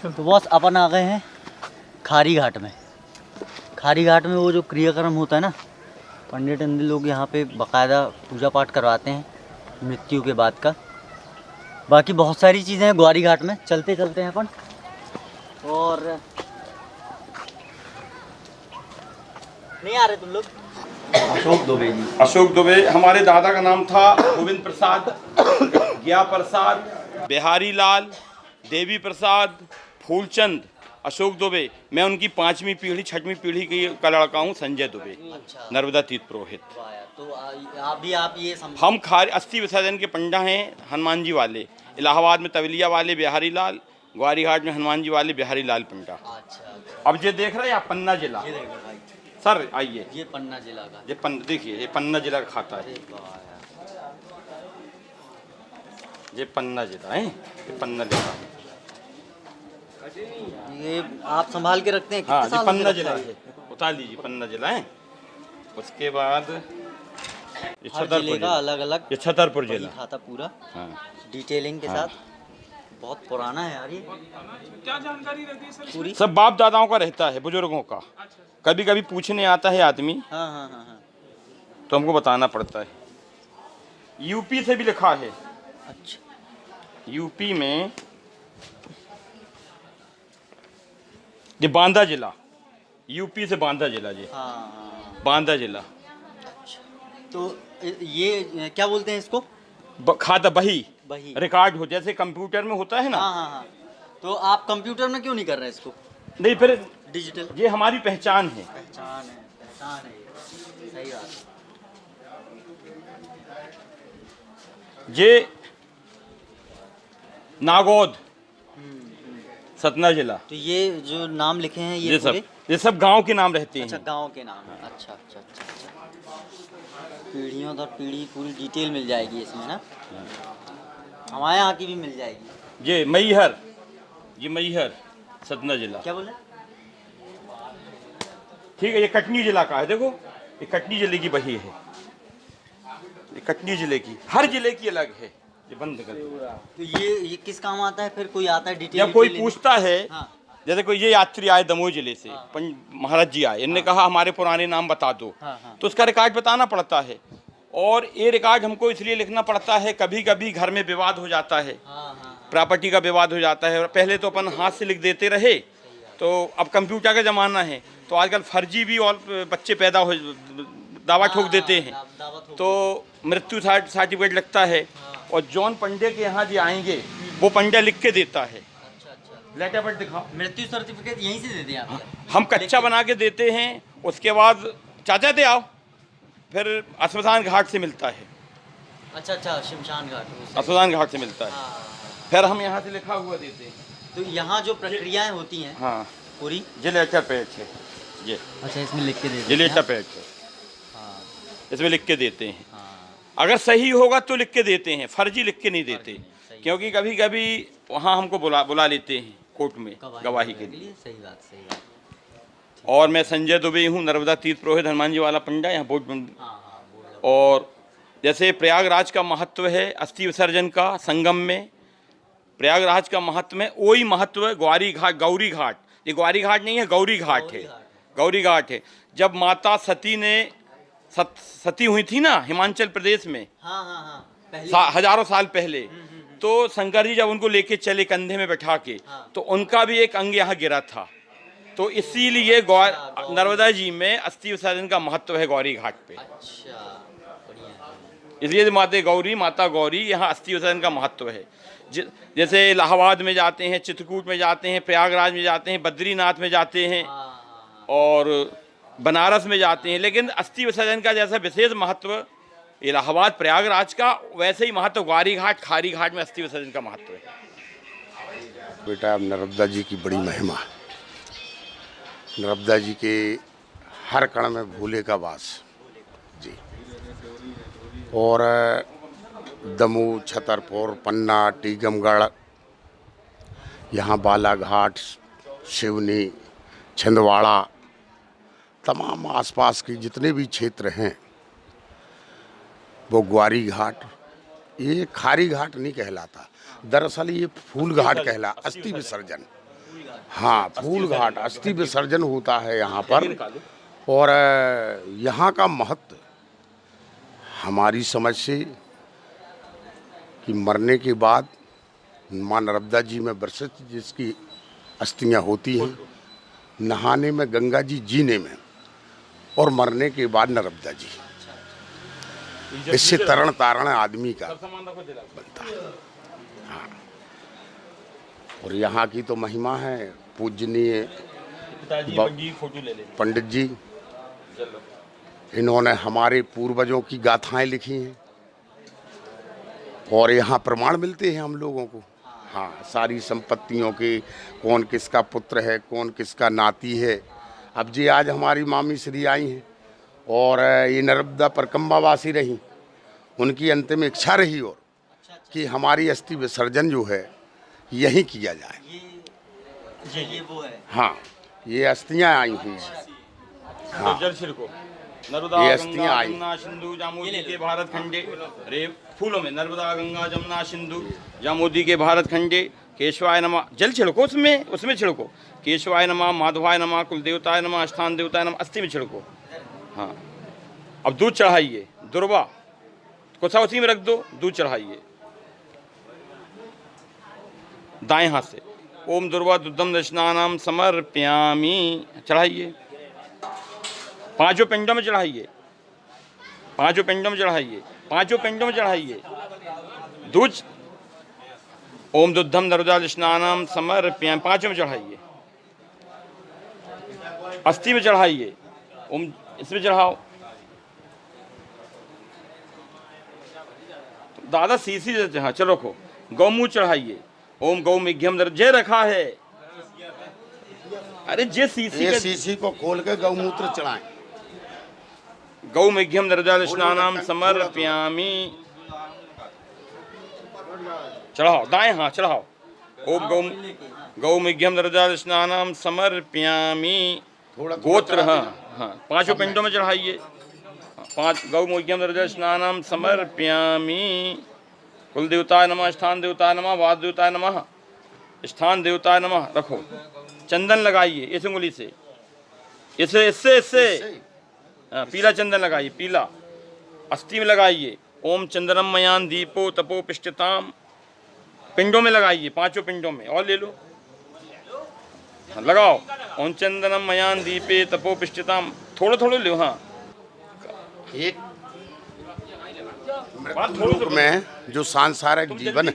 तो बॉस अपन आ गए हैं खारी घाट में। खारी घाट में वो जो क्रियाक्रम होता है ना, पंडित अंडित लोग यहाँ पे बाकायदा पूजा पाठ करवाते हैं मृत्यु के बाद का। बाकी बहुत सारी चीज़ें हैं ग्वारी घाट में, चलते चलते हैं अपन। और नहीं आ रहे तुम लोग? अशोक दुबे जी। अशोक दुबे, हमारे दादा का नाम था गोविंद प्रसाद, ज्ञा प्रसाद, बिहारी लाल, देवी प्रसाद, फूलचंद, अशोक दुबे। मैं उनकी 5वीं पीढ़ी 6वीं पीढ़ी का लड़का हूँ, संजय दुबे। अच्छा। नर्मदा तीर्थ पुरोहित। तो आप ये हम खारी अस्थि विसर्जन के पंडा हैं, हनुमान जी वाले। इलाहाबाद में तवलिया वाले बिहारी लाल, ग्वारी घाट में हनुमान जी वाले बिहारी लाल पंडा। अच्छा। अब ये देख रहे हैं आप पन्ना जिला। ये देखो भाई, सर आइए, ये पन्ना जिला का। ये देखिए, ये पन्ना जिला का खाता है। ये पन्ना जिला है, ये पन्ना जिला। ये आप संभाल के रखते हैं? हाँ, कितने ये साल पन्ना से जिला रखते है, हैं? उतार लीजिए, पन्ना जिला है। उसके बाद ये हर जिले का अलग अलग ये छतरपुर वही जिला। खाता पूरा हाँ, डिटेलिंग के हाँ। साथ। बहुत पुराना है यार ये। क्या जानकारी रहती है सर? पूरी। सब बाप दादाओं का रहता है, बुजुर्गों का। कभी कभी पूछने आता है आदमी, हाँ हाँ हाँ हाँ। तो हमको बताना पड़ता है। यूपी से भी लिखा है। अच्छा। यूपी में ये बांदा जिला, यूपी से बांदा जिला जी। हाँ हाँ। बांदा जिला। तो ये क्या बोलते हैं इसको? खाता बही, बही। रिकॉर्ड हो, जैसे कंप्यूटर में होता है ना। हाँ हाँ हाँ। तो आप कंप्यूटर में क्यों नहीं कर रहे इसको नहीं, फिर डिजिटल? ये हमारी पहचान है। पहचान है, पहचान है ये। सही बात है। ये नागौद, सतना जिला। तो ये जो नाम लिखे हैं ये पूरे? ये सब गांव के नाम रहते अच्छा, हैं। गांव के नाम है। अच्छा अच्छा अच्छा अच्छा। पीढ़ियों दर पीढ़ी पूरी डिटेल मिल जाएगी इसमें ना। हमारे यहाँ की भी मिल जाएगी। ये मैहर, ये मैहर सतना जिला। क्या बोले? ठीक है, ये कटनी जिला का है। देखो, ये कटनी जिले की बही है, ये कटनी जिले की। हर जिले की अलग है। ये बंद कर दो। तो ये किस काम आता है फिर? कोई आता है डिटेल? जब कोई पूछता है, हाँ। जैसे कोई ये यात्री आए दमोह जिले से, हाँ। महाराज जी आए, इनने कहा हमारे पुराने नाम बता दो। हाँ, हाँ। तो उसका रिकॉर्ड बताना पड़ता है। और ये रिकॉर्ड हमको इसलिए लिखना पड़ता है, कभी कभी घर में विवाद हो जाता है, हाँ हाँ। प्रॉपर्टी का विवाद हो जाता है। पहले तो अपन हाथ से लिख देते रहे, तो अब कंप्यूटर का ज़माना है, तो आजकल फर्जी भी और बच्चे पैदा हो दावा ठोक देते हैं। तो मृत्यु सर्टिफिकेट लगता है, और जॉन पंडे के यहाँ जो आएंगे वो पंडा लिख के देता है। अच्छा अच्छा। लेटर पर दिखाओ। मृत्यु सर्टिफिकेट यहीं से दे दिया आप? हम कच्चा बना के देते हैं, उसके बाद चाचा दे आओ, फिर अस्मशान घाट से मिलता है। अच्छा अच्छा, शमशान घाट। अस्मशान घाट से मिलता है, हाँ। फिर हम यहाँ से लिखा हुआ देते हैं। तो यहाँ जो प्रक्रियाएं होती हैं हाँ, पूरी? ये लेटर पैड है, ये अच्छा, इसमें लिख के दे ये लेटर पैड है, हाँ इसमें लिख के देते हैं। हाँ। अगर सही होगा तो लिख के देते हैं, फर्जी लिख के नहीं देते, सही। क्योंकि कभी कभी वहाँ हमको बुला लेते हैं कोर्ट में गवाही के लिए। सही बात, सही बात। और मैं संजय दुबे हूँ, नर्मदा तीर्थ पुरोहित, हनुमान जी वाला पंडा, यहाँ बोर्ड। हाँ हाँ, बोल। और जैसे प्रयागराज का महत्व है अस्थि विसर्जन का, संगम में प्रयागराज का महत्व है, वही महत्व है ग्वारी घाट, गौरी घाट। ये ग्वारी घाट नहीं है, गौरी घाट है, गौरी घाट है। जब माता सती ने सती हुई थी ना हिमाचल प्रदेश में, हाँ हाँ हाँ, पहले हजारों साल पहले, तो शंकर जी जब उनको लेके चले कंधे में बैठा के, तो उनका भी एक अंग यहाँ गिरा था। तो इसीलिए नर्मदा जी में अस्थि विसर्जन का महत्व है गौरी घाट पे। अच्छा, बढ़िया। इसलिए माता गौरी यहाँ अस्थि विसर्जन का महत्व है। जैसे इलाहाबाद में जाते हैं, चित्रकूट में जाते हैं, प्रयागराज में जाते हैं, बद्रीनाथ में जाते हैं, और बनारस में जाते हैं, लेकिन अस्थि विसर्जन का जैसा विशेष महत्व इलाहाबाद प्रयागराज का, वैसे ही महत्व ग्वारी घाट, खारी घाट में अस्थि विसर्जन का महत्व है। बेटा, नर्मदा जी की बड़ी महिमा, नर्मदा जी के हर कण में भोले का वास जी। और दमोह, छतरपुर, पन्ना, टीकमगढ़, यहाँ बालाघाट, सिवनी, छिंदवाड़ा, तमाम आसपास के जितने भी क्षेत्र हैं वो ग्वारी घाट, ये खारी घाट नहीं कहलाता, दरअसल ये फूल घाट कहला, अस्थि विसर्जन। हाँ, फूल घाट अस्थि विसर्जन होता है यहाँ पर। और यहाँ का महत्व हमारी समझ से कि मरने के बाद माँ नर्मदा जी में वर्षित जिसकी अस्थियाँ होती हैं, नहाने में गंगा जी, जीने में, और मरने के बाद नर्मदा जी। इससे तरण तारण आदमी का बनता है। हाँ, और यहाँ की तो महिमा है। पूजनीय पंडित जी, इन्होंने हमारे पूर्वजों की गाथाएं लिखी हैं और यहाँ प्रमाण मिलते हैं हम लोगों को। हाँ, सारी संपत्तियों के, कौन किसका पुत्र है, कौन किसका नाती है। अब जी आज हमारी मामी श्री आई हैं और ये नर्मदा परकम्बावासी रही, उनकी अंतिम इच्छा रही और कि हमारी अस्थि विसर्जन जो है यहीं किया जाए। ये वो है। हाँ, ये अस्थियाँ आई हुई हैं। हाँ, जल छिड़को नर्मदा ये गंगा अस्थियाँ आई। जमुना सिंधु जामोदी के भारत खंडे, रे फूलों में नर्मदा गंगा जमुना सिंधु जामोदी के भारत खंडे, केशवाय नमः। जल छिड़को उसमें छिड़को। केशवाय नमः, माधवाय नमः, कुल देवताय नमः, स्थान देवताय नमः, अस्थि में छिड़को। हाँ, अब दूध चढ़ाइए, दुर्वा कोसा उसी में रख दो, दूध चढ़ाइए दाएं हाथ से। ओम दुर्वा दुग्धम दशनानाम समर्पयामी, चढ़ाइए। पांचों पिंडों में चढ़ाइए, पांचों पिंडों में चढ़ाइए, पांचों पिंडों में चढ़ाइए दूध। ओम दुग्धम नर्मदा स्नानम समर्पयामि, पांचों में चढ़ाइए। अस्थि में चढ़ाइए, ओम इसमें चढ़ाओ। दादा सीसी से, हाँ चलो रखो। गौमूत्र चढ़ाइए। ओम गौ मिघ्यम दर्जे रखा है। अरे जे सीसी को खोल के गौमूत्र चढ़ाएं। गौ मिघ्यम नर्मदा स्नानम समर्पयामि, चढ़ाओ दाएं हाथ चढ़ाओ। ओम गौ मिघ्यम नर्मदा स्नानम समर्पयामि, गोत्र। हाँ, पांचों पिंडों में चढ़ाइए। पांच गौ मिघ्यम नर्मदा स्नानम समर्पयामि, कुल देवताय नमः, स्थान देवताय नमः, वाद देवताय नमः, स्थान देवताय नमः। रखो, चंदन लगाइए इस उंगली से, इससे पीला चंदन लगाइए, पीला अस्थि में लगाइए। ओम चंद्रम मयान दीपो तपो पिष्टताम, पिंडों में लगाइए, पांचों पिंडों में। और ले लो, लगाओ। ओम चंदनम मयान दीपे तपो पिष्टताम, थोड़े थोड़े लो। हाँ, एक लोक में जो सांसारिक जीवन है,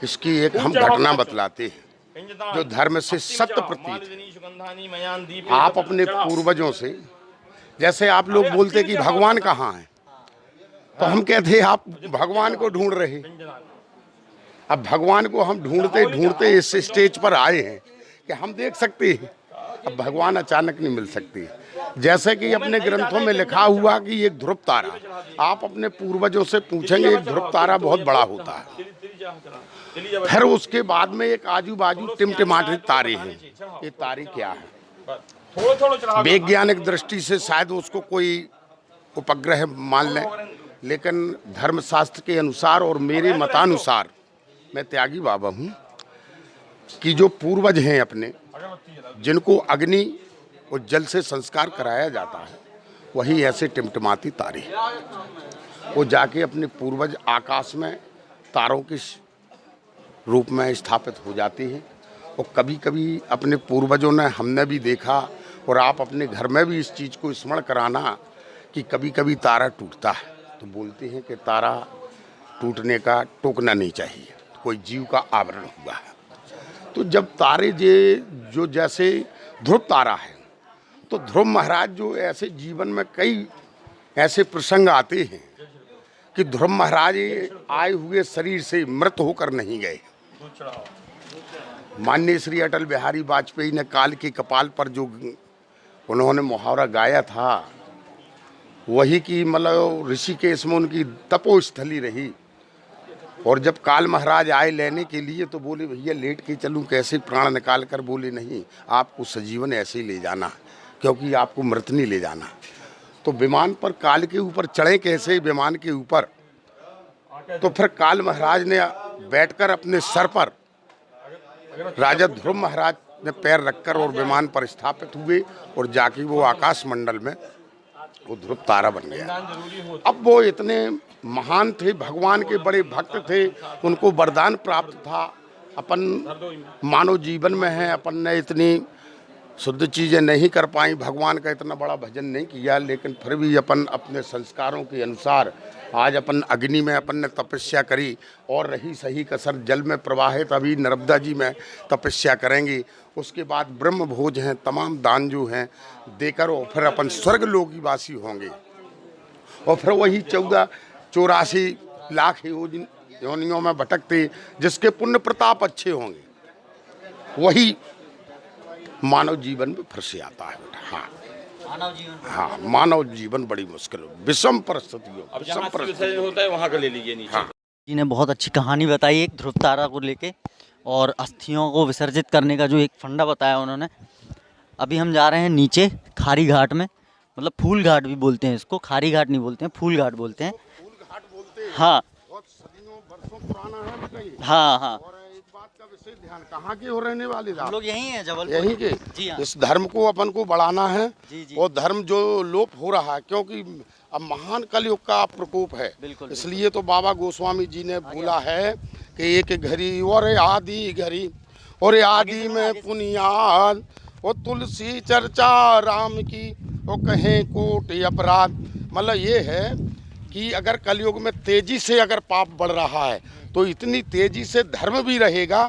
इसकी एक हम घटना बतलाते हैं जो धर्म से शत प्रतीत। आप अपने पूर्वजों से, जैसे आप लोग बोलते कि भगवान कहाँ है, तो हम कहते हैं आप भगवान को ढूंढ रहे। अब भगवान को हम ढूंढते ढूंढते इस स्टेज पर आए हैं कि हम देख सकते हैं। अब भगवान अचानक नहीं मिल सकते। जैसे कि अपने ग्रंथों में लिखा हुआ कि एक ध्रुव तारा, आप अपने पूर्वजों से पूछेंगे एक ध्रुव तारा बहुत बड़ा होता है। फिर उसके बाद में एक आजू बाजू टिमटिमाते तारे हैं। ये तारे क्या है? वैज्ञानिक दृष्टि से शायद उसको कोई उपग्रह मान लें, लेकिन धर्मशास्त्र के अनुसार और मेरे मतानुसार, मैं त्यागी बाबा हूँ, कि जो पूर्वज हैं अपने, जिनको अग्नि और जल से संस्कार कराया जाता है, वही ऐसे टिमटिमाती तारे। वो जाके अपने पूर्वज आकाश में तारों के रूप में स्थापित हो जाते हैं। और कभी कभी अपने पूर्वजों ने, हमने भी देखा, और आप अपने घर में भी इस चीज़ को स्मरण कराना कि कभी कभी तारा टूटता है तो बोलते हैं कि तारा टूटने का टोकना नहीं चाहिए, तो कोई जीव का आवरण हुआ है। तो जब तारे जो जैसे ध्रुव तारा है, तो ध्रुव महाराज जो ऐसे जीवन में कई ऐसे प्रसंग आते हैं कि ध्रुव महाराज आए हुए शरीर से मृत होकर नहीं गए। माननीय श्री अटल बिहारी वाजपेयी ने काल के कपाल पर जो उन्होंने मुहावरा गाया था, वही की मतलब ऋषिकेश में उनकी तपोस्थली रही। और जब काल महाराज आए लेने के लिए तो बोले भैया लेट के चलूं कैसे, प्राण निकाल कर बोले नहीं, आपको सजीवन ऐसे ही ले जाना, क्योंकि आपको मृत नहीं ले जाना। तो विमान पर काल के ऊपर चढ़े कैसे विमान के ऊपर, तो फिर काल महाराज ने बैठकर अपने सर पर राजा ध्रुव महाराज ने पैर रखकर और विमान पर स्थापित हुए और जाके वो आकाश मंडल में वो ध्रुव तारा बन गया। अब वो इतने महान थे, भगवान के बड़े भक्त थे, उनको वरदान प्राप्त था। अपन मानव जीवन में है, अपन ने इतनी शुद्ध चीज़ें नहीं कर पाई, भगवान का इतना बड़ा भजन नहीं किया, लेकिन फिर भी अपन अपने संस्कारों के अनुसार आज अपन अग्नि में अपन ने तपस्या करी और रही सही कसर जल में प्रवाहित, अभी नर्मदा जी में तपस्या करेंगे। उसके बाद ब्रह्म भोज हैं, तमाम दान जो हैं देकर और फिर अपन स्वर्ग लोकीवासी होंगे और फिर वही 84 लाख योनियों में भटकते, जिसके पुण्य प्रताप अच्छे होंगे, वही मानव जीवन में फिर से आता है बेटा। हाँ, मानव जीवन, हाँ, मानव जीवन बड़ी मुश्किल है, विषम परिस्थितियों, अब विषम जहाँ अस्थि परिस्थितियों। विसर्जन होता है वहाँ का ले लीजिए नीचे। हाँ। जी ने बहुत अच्छी कहानी बताई एक ध्रुव तारा को लेके और अस्थियों को विसर्जित करने का जो एक फंडा बताया उन्होंने। अभी हम जा रहे हैं नीचे खारी घाट में, मतलब फूल घाट भी बोलते हैं इसको, खारी घाट नहीं बोलते हैं, फूल घाट बोलते हैं। फूल घाट बोलते हैं, हाँ बहुत सदियों वर्षों पुराना है बेटा ये। हाँ हाँ, और एक बात का विशेष ध्यान, कहाँ के हो रहने वाले हम आप? लोग यहीं हैं जबलपुर। यहीं के। जी हाँ। इस धर्म को अपन को बढ़ाना है जी जी। और धर्म जो लोप हो रहा है, क्योंकि अब महान कलयुग का प्रकोप है, बिल्कुल, इसलिए तो बाबा गोस्वामी जी ने बोला है कि एक घड़ी और आदि घड़ी और आदि में पुनियाद वो तुलसी चर्चा राम की वो कहें कोट अपराध। मतलब ये है कि अगर कलयुग में तेजी से अगर पाप बढ़ रहा है तो इतनी तेजी से धर्म भी रहेगा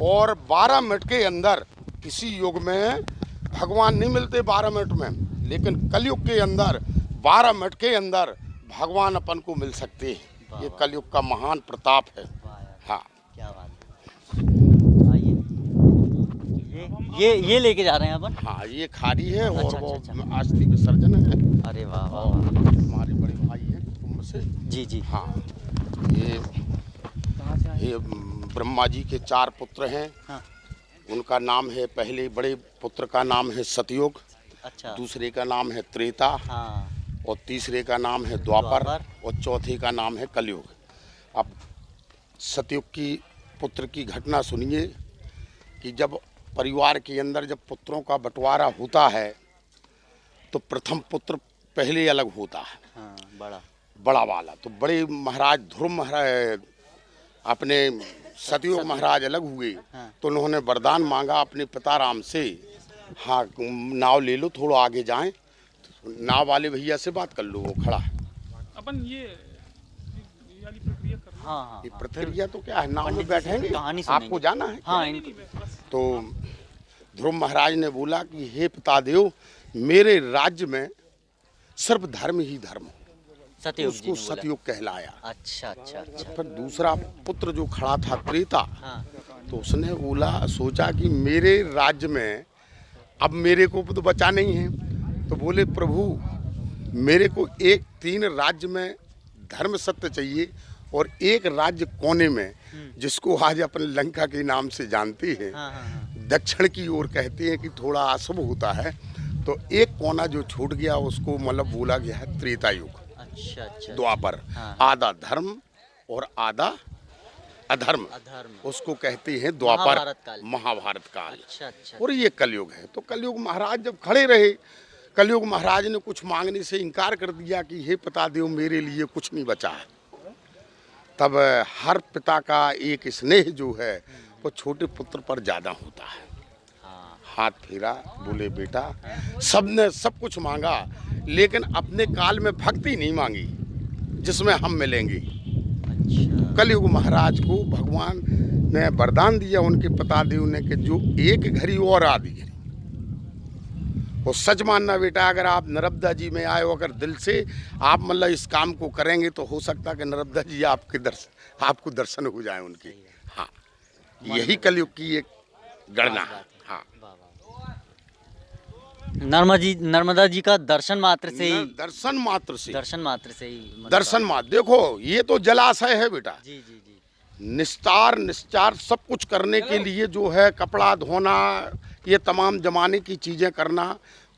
और 12 मिनट के अंदर, किसी युग में भगवान नहीं मिलते 12 मिनट में, लेकिन कलयुग के अंदर 12 मिनट के अंदर भगवान अपन को मिल सकते हैं। ये कलयुग का महान प्रताप है। हाँ, क्या बात है। आइए, ये लेके जा रहे हैं अपन। हाँ, ये खारी है और अच्छा, वो अच्छा। अस्थि विसर्जन है। अरे वाह वाह और वाह। हमारे बड़े भाई हैं कुटुंब से। जी जी। हाँ, ये ब्रह्मा जी के 4 पुत्र हैं। हाँ। उनका नाम है, पहले बड़े पुत्र का नाम है सतयुग, अच्छा। दूसरे का नाम है त्रेता हाँ। और तीसरे का नाम है द्वापर द्वापर। और चौथे का नाम है कलयुग। अब सतयुग की पुत्र की घटना सुनिए कि जब परिवार के अंदर जब पुत्रों का बंटवारा होता है तो प्रथम पुत्र पहले अलग होता है। हाँ, बड़ा वाला तो बड़े महाराज ध्रुव महाराज अपने सतयुग महाराज अलग हुए। हाँ। तो उन्होंने वरदान मांगा अपने पिता राम से, हाँ नाव ले लो, थोड़ा आगे जाएं। तो नाव वाले भैया से बात कर लो, वो खड़ा है। अपन ये वाली प्रक्रिया कर रहे हाँ हाँ। ये प्रक्रिया तो क्या है, नाव में पंडित जी से बैठेंगे, कहानी सुनेंगे। आपको जाना है। हाँ हैं। इनको तो ध्रुव महाराज ने बोला कि हे पिता देव, मेरे राज्य में सिर्फ धर्म ही धर्म, सतयुग जी उसको ने बोला। सतयुग कहलाया। अच्छा अच्छा अच्छा। फिर दूसरा पुत्र जो खड़ा था त्रेता, हाँ। तो उसने बोला, सोचा कि मेरे राज्य में अब मेरे को तो बचा नहीं है। तो बोले प्रभु, मेरे को 3 राज्य में धर्म सत्य चाहिए और एक राज्य कोने में, जिसको आज अपन लंका के नाम से जानते हैं, हाँ हाँ हाँ। दक्षिण की ओर कहते हैं कि थोड़ा अशुभ होता है, तो एक कोना जो छूट गया उसको मतलब बोला गया है त्रेता युग। अच्छा अच्छा। द्वापर, हाँ। आधा धर्म और आधा अधर्म, अधर्म। उसको कहते हैं द्वापर, महाभारत काल। महाभारत काल। अच्छा अच्छा। और ये कलयुग है। तो कलयुग महाराज जब खड़े रहे, कलयुग महाराज ने कुछ मांगने से इनकार कर दिया कि हे पिता देव, मेरे लिए कुछ नहीं बचा है। तब हर पिता का एक स्नेह जो है वो छोटे पुत्र पर ज़्यादा होता है। हाँ। हाथ फेरा, बोले बेटा, सबने सब कुछ मांगा लेकिन अपने काल में भक्ति नहीं मांगी जिसमें हम मिलेंगे। अच्छा। कलयुग महाराज को भगवान ने वरदान दिया उनके पिता देव ने कि जो एक घड़ी और आदि घड़ी, वो सच मानना बेटा, अगर आप नर्मदा जी में आए हो, अगर दिल से आप मतलब इस काम को करेंगे तो हो सकता है कि नर्मदा जी आपको दर्शन हो जाए उनके। हाँ, यही कलयुग की एक गणना है। हाँ, नर्मदा जी का दर्शन मात्र से ही, दर्शन मात्र से, दर्शन मात्र से ही मतलब- दर्शन मात्र। देखो, ये तो जलाशय है बेटा, जी जी जी। निस्तार सब कुछ करने के लिए जो है कपड़ा धोना, ये तमाम जमाने की चीज़ें करना,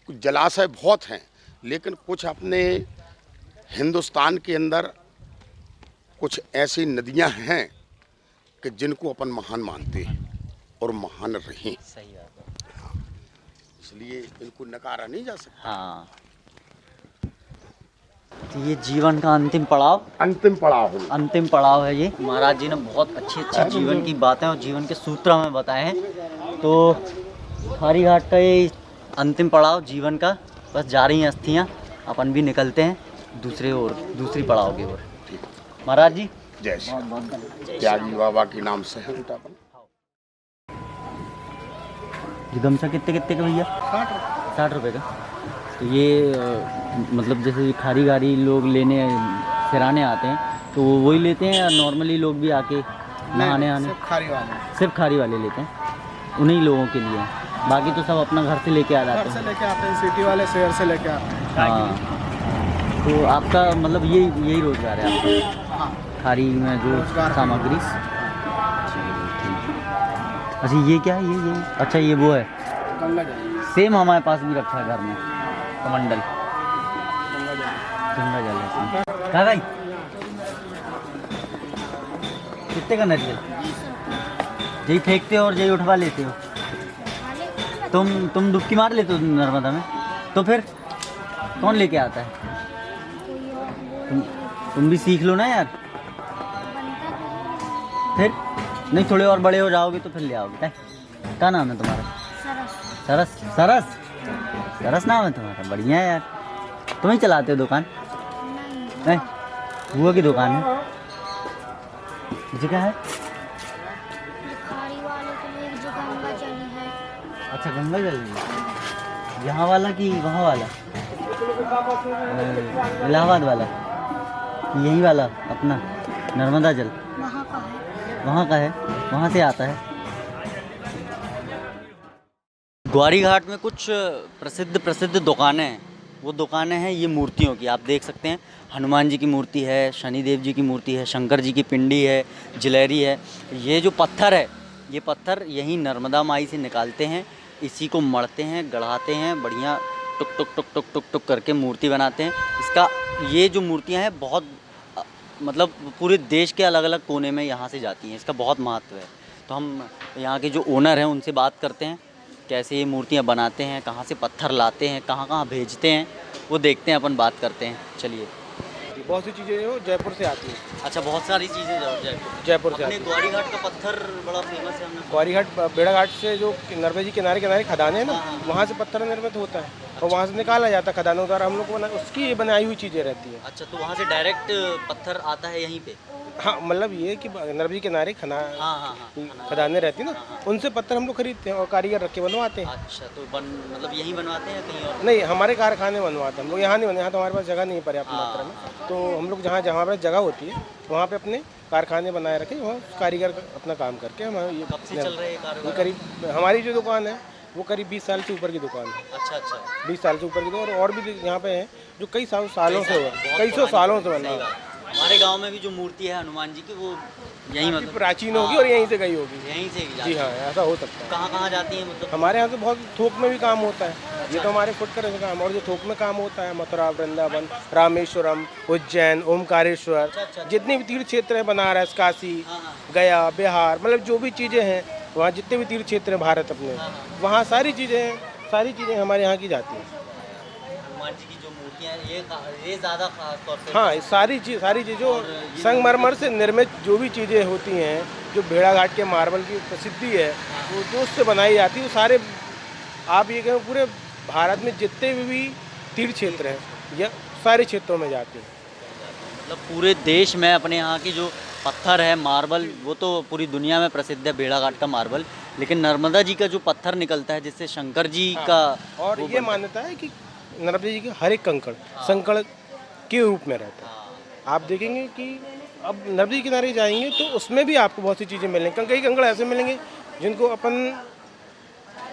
कुछ जलाशय बहुत हैं, लेकिन कुछ अपने हिंदुस्तान के अंदर कुछ ऐसी नदियां हैं कि जिनको अपन महान मानते हैं और महान रही, सही बात है। इसलिए इनको नकारा नहीं जा सकता। हाँ, तो ये जीवन का अंतिम पड़ाव है ये। महाराज जी ने बहुत अच्छी जीवन की बातें और जीवन के सूत्र हमें बताए हैं। तो खारी घाट का ये अंतिम पड़ाव जीवन का, बस जा रही हैं अस्थियाँ, अपन भी निकलते हैं दूसरी पड़ाव की ओर। महाराज जी जय श्री राम। त्यागी बाबा के नाम से है उठापन। ये गमछा कितने का भैया? 60 रुपये का। तो ये मतलब जैसे खारी गाड़ी लोग लेने सिराने आते हैं तो वो वही लेते हैं या नॉर्मली लोग भी आके नहाने आने? सिर्फ खारी वाले लेते हैं, उन्हीं लोगों के लिए। बाकी तो सब अपना घर से लेके आ जाते हैं। सिटी वाले शहर से लेके आते हैं। हाँ, तो आपका मतलब यही रोजगार है आपका? हाँ। खारी में जो सामग्री। अच्छा ये क्या है? ये अच्छा ये वो है गंगा जल। सेम हमारे पास भी रखा है घर में, कमंडल गंगा जल है। क्या भाई कितने का नरियल? यही फेंकते हो और यही उठवा लेते हो? तुम डुबकी मार लेते हो नर्मदा में? तो फिर कौन लेके आता है? तुम भी सीख लो ना यार। फिर नहीं, थोड़े और बड़े हो जाओगे तो फिर ले आओगे। क्या नाम है तुम्हारा? सरस नाम है तुम्हारा, बढ़िया है यार। तुम ही चलाते हो दुकान? नहीं, बुआ की दुकान है। मुझे क्या है? खारी वाले को एक जो गंगा जल है। अच्छा गंगा जल है। यहाँ वाला कि वहाँ वाला? इलाहाबाद वाला? यही वाला अपना नर्मदा जल? वहाँ का है। वहाँ से आता है। ग्वारी घाट में कुछ प्रसिद्ध दुकानें हैं। वो दुकानें हैं ये मूर्तियों की। आप देख सकते हैं हनुमान जी की मूर्ति है, शनिदेव जी की मूर्ति है, शंकर जी की पिंडी है, जलेरी है। ये जो पत्थर है, ये पत्थर यहीं नर्मदा माई से निकालते हैं, इसी को मढ़ते हैं, गढ़ाते हैं, बढ़िया टुक करके मूर्ति बनाते हैं। इसका ये जो मूर्तियाँ हैं बहुत मतलब पूरे देश के अलग अलग कोने में यहाँ से जाती हैं। इसका बहुत महत्व है। तो हम यहाँ के जो ओनर हैं उनसे बात करते हैं, कैसे ये मूर्तियाँ बनाते हैं, कहाँ से पत्थर लाते हैं, कहाँ कहाँ भेजते हैं, वो देखते हैं, अपन बात करते हैं। चलिए। बहुत सी चीज़ें वो जयपुर से आती हैं। अच्छा, बहुत सारी चीज़ें जयपुर से आती हैं। ग्वारी घाट का पत्थर बड़ा फेमस है। हमने ग्वारी घाट बेड़ा घाट से जो नर्मदा जी किनारे खदानें हैं ना, वहाँ से पत्थर निर्मित होता है और वहाँ से निकाला जाता है खदानों द्वारा। हम लोग को उसकी बनाई हुई चीज़ें रहती हैं। अच्छा, तो वहाँ से डायरेक्ट पत्थर आता है यहीं पे? हाँ, मतलब ये कि नर्मदा जी किनारे खदानें रहती है ना, उनसे पत्थर हम लोग खरीदते हैं और कारीगर रख के बनवाते हैं। अच्छा, तो मतलब यहीं बनवाते हैं कहीं और? नहीं, हमारे कारखाने बनवाते हैं हम लोग, यहाँ नहीं बनवाते। यहाँ तो हमारे पास जगह नहीं है पर्याप्त मात्रा में, तो हम लोग जहाँ पर जगह होती है वहाँ पे अपने कारखाने बनाए रखे, वहाँ कारीगर अपना काम करके हम ये। कब से चल रहे हैं? करीब हमारी जो दुकान है वो करीब 20 साल से ऊपर की दुकान है। अच्छा 20 साल से ऊपर की दुकान। और भी यहाँ पे हैं जो कई सालों से हुआ, कई सौ सालों से बना हुआ। हमारे गांव में भी जो मूर्ति है हनुमान जी की, वो यहीं मतलब प्राचीन होगी और यहीं से गई होगी। यहीं से जी हाँ, ऐसा हो सकता है। कहाँ कहाँ जाती है मतलब? हमारे यहाँ से बहुत थोक में भी काम होता है। ये तो हमारे फुटकर का काम। और जो थोक में काम होता है मथुरा, वृंदावन, रामेश्वरम, उज्जैन, ओमकारेश्वर, जितने भी तीर्थ क्षेत्र हैं, बनारस, काशी, गया, बिहार, मतलब जो भी चीज़ें हैं वहाँ, जितने भी तीर्थ क्षेत्र हैं भारत अपने, वहाँ सारी चीज़ें हमारे यहाँ की जाती हैं। हनुमान जी की जो मूर्तियाँ ये ज़्यादा खास तौर पे। हाँ, सारी चीज़ जो संगमरमर से निर्मित जो भी चीज़ें होती हैं, जो भेड़ाघाट के मार्बल की प्रसिद्धि है, वो जो उससे बनाई जाती है, वो सारे आप ये कहें पूरे भारत में जितने भी तीर्थ क्षेत्र हैं या सारे क्षेत्रों में जाते हैं। मतलब पूरे देश में अपने यहाँ की जो पत्थर है मार्बल, वो तो पूरी दुनिया में प्रसिद्ध है भेड़ाघाट का मार्बल, लेकिन नर्मदा जी का जो पत्थर निकलता है जिससे शंकर जी का। और ये मान्यता है कि नर्मदा जी के हर एक कंकड़ संकड़ के रूप में रहता है। आप देखेंगे कि अब नर्मदा जी किनारे जाएंगे तो उसमें भी आपको बहुत सी चीज़ें मिलेंगी। कई कंकड़ ऐसे मिलेंगे जिनको अपन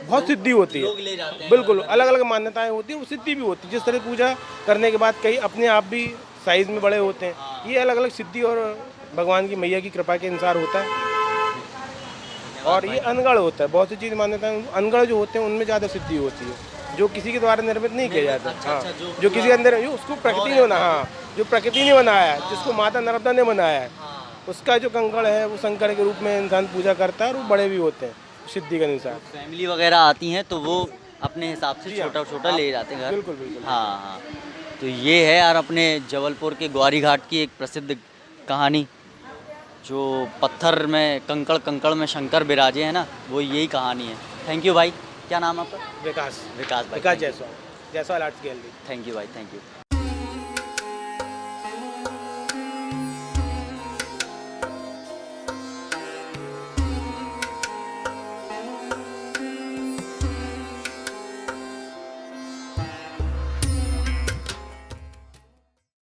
बहुत सिद्धि होती है, लोग ले जाते हैं। बिल्कुल अलग अलग मान्यताएं होती है, वो सिद्धि भी होती है। जिस तरह पूजा करने के बाद कई अपने आप भी साइज में बड़े होते हैं। ये अलग अलग सिद्धि और भगवान की मैया की कृपा के अनुसार होता है। और ये अनगढ़ होता है। बहुत सी चीज़ मान्यताएं अनगढ़ जो होते हैं उनमें ज़्यादा सिद्धि होती है, जो किसी के द्वारा निर्मित नहीं किया जाता। हाँ, जो किसी के अंदर उसको प्रकृति ने बनाया। हाँ, जो प्रकृति ने बनाया है, जिसको माता नर्मदा ने बनाया है, उसका जो कंकड़ है वो शंकर के रूप में इंसान पूजा करता है और वो बड़े भी होते हैं। सिद्धि के अनुसार। फैमिली वगैरह आती हैं तो वो अपने हिसाब से जी हाँ, छोटा छोटा ले जाते हैं घर। बिल्कुल बिल्कुल। हाँ हाँ। तो ये है यार अपने जबलपुर के ग्वारी घाट की एक प्रसिद्ध कहानी, जो पत्थर में कंकड़ में शंकर विराजे हैं ना, वो यही कहानी है। थैंक यू भाई, क्या नाम है आपका? विकास विकास भाई। Vikas Jaiswal, Jaiswal arts gallery. Thank you भाई, थैंक यू।